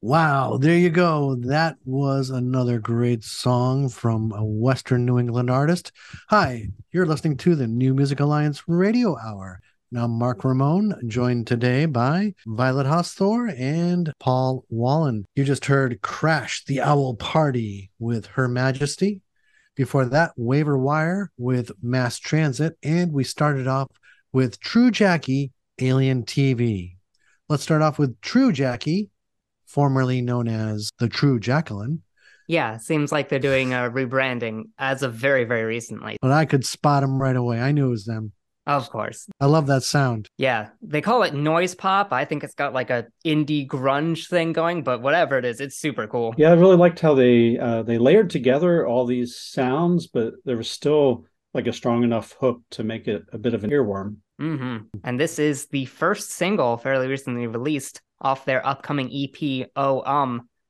Wow, there you go. That was another great song from a Western New England artist. Hi, you're listening to the New Music Alliance Radio Hour. Now, Mark Ramone, joined today by Violet Hausthor and Paul Wallen. You just heard Crash the Owl Party with Her Majesty. Before that, Waiver Wire with Mass Transit. And we started off with True Jackie, Alien TV. Let's start off with True Jackie, formerly known as the True Jacqueline. Yeah, seems like they're doing a rebranding as of very, very recently. But I could spot them right away. I knew it was them. Of course. I love that sound. Yeah, they call it noise pop. I think it's got like a indie grunge thing going, but whatever it is, it's super cool. Yeah, I really liked how they layered together all these sounds, but there was still like a strong enough hook to make it a bit of an earworm. Mm-hmm. And this is the first single fairly recently released off their upcoming EP,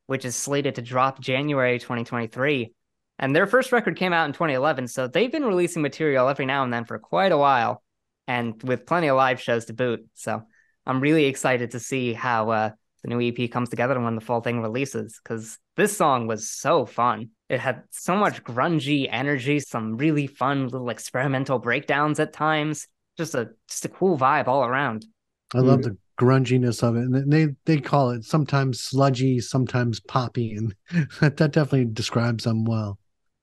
which is slated to drop January 2023. And their first record came out in 2011, so they've been releasing material every now and then for quite a while, and with plenty of live shows to boot. So I'm really excited to see how the new EP comes together and when the full thing releases, because this song was so fun. It had so much grungy energy, some really fun little experimental breakdowns at times. Just a cool vibe all around. I love the grunginess of it. And they call it sometimes sludgy, sometimes poppy. And that definitely describes them well.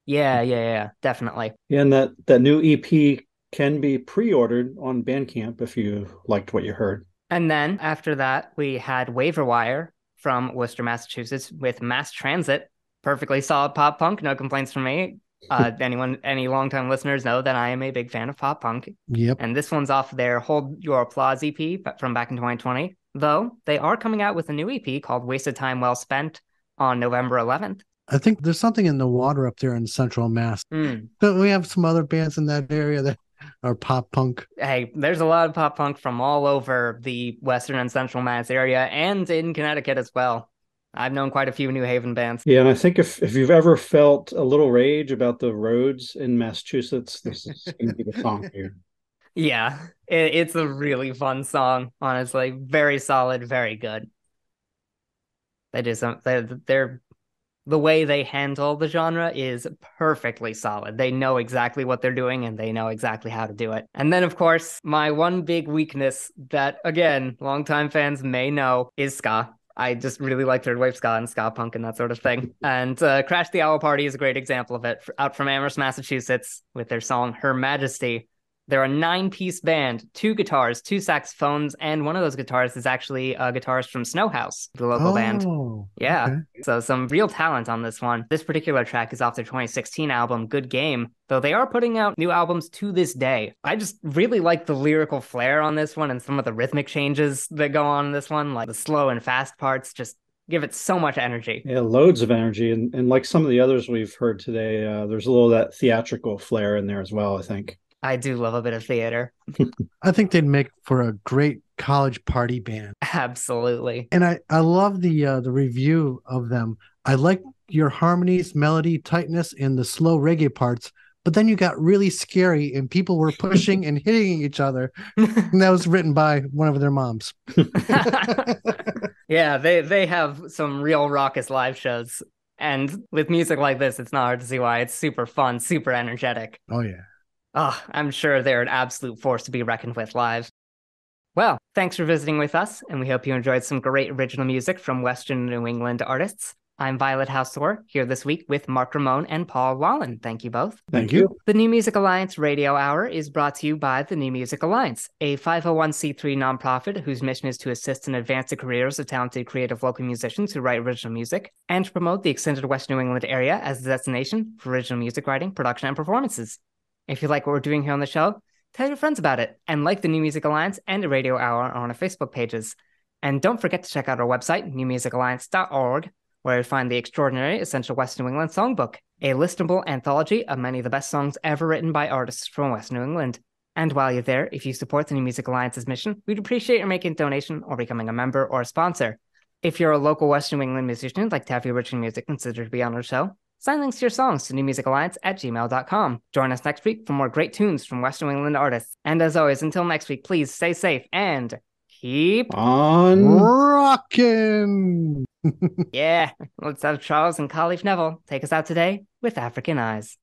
Yeah, definitely. Yeah, and that new EP can be pre-ordered on Bandcamp if you liked what you heard. And then after that, we had Waiver Wire from Worcester, Massachusetts with Mass Transit. Perfectly solid pop punk, no complaints from me. Any longtime listeners know that I am a big fan of pop punk. Yep. And this one's off their Hold Your Applause EP from back in 2020. Though they are coming out with a new EP called Wasted Time Well Spent on November 11th. I think there's something in the water up there in Central Mass. But we have some other bands in that area that are pop punk. Hey, there's a lot of pop punk from all over the Western and Central Mass area and in Connecticut as well. I've known quite a few New Haven bands. Yeah, and I think if you've ever felt a little rage about the roads in Massachusetts, this is going to be the song for you. Yeah, it's a really fun song, honestly. Very solid, very good. They're the way they handle the genre is perfectly solid. They know exactly what they're doing and they know exactly how to do it. And then, of course, my one big weakness that, again, longtime fans may know is ska. I just really like third wave ska and ska punk and that sort of thing. And Crash the Owl Party is a great example of it. Out from Amherst, Massachusetts, with their song Her Majesty. They're a 9-piece band, 2 guitars, 2 saxophones, and one of those guitars is actually a guitarist from Snow House, the local band. Yeah, okay. So some real talent on this one. This particular track is off their 2016 album, Good Game, though they are putting out new albums to this day. I just really like the lyrical flair on this one and some of the rhythmic changes that go on in this one, like the slow and fast parts, just give it so much energy. Yeah, loads of energy. And like some of the others we've heard today, there's a little of that theatrical flair in there as well, I think. I do love a bit of theater. I think they'd make for a great college party band. Absolutely. And I love the review of them. I like your harmonies, melody, tightness, and the slow reggae parts. But then you got really scary and people were pushing and hitting each other. And that was written by one of their moms. Yeah, they have some real raucous live shows. And with music like this, it's not hard to see why. It's super fun, super energetic. Oh, yeah. Oh, I'm sure they're an absolute force to be reckoned with live. Well, thanks for visiting with us, and we hope you enjoyed some great original music from Western New England artists. I'm Violet Hausthor, here this week with Mark Ramone and Paul Wallen. Thank you both. Thank you. The New Music Alliance Radio Hour is brought to you by the New Music Alliance, a 501c3 nonprofit whose mission is to assist and advance the careers of talented creative local musicians who write original music, and to promote the extended West New England area as the destination for original music writing, production, and performances. If you like what we're doing here on the show, tell your friends about it, and like the New Music Alliance and the Radio Hour on our Facebook pages. And don't forget to check out our website, newmusicalliance.org, where you'll find the extraordinary Essential West New England Songbook, a listable anthology of many of the best songs ever written by artists from West New England. And while you're there, if you support the New Music Alliance's mission, we'd appreciate your making a donation or becoming a member or a sponsor. If you're a local West New England musician who'd like to have your original music considered to be on our show, send links to your songs to newmusicalliance@gmail.com. Join us next week for more great tunes from West New England artists. And as always, until next week, please stay safe and Keep on rockin'. Yeah, let's have Charles and Caliph Neville take us out today with African Eyes.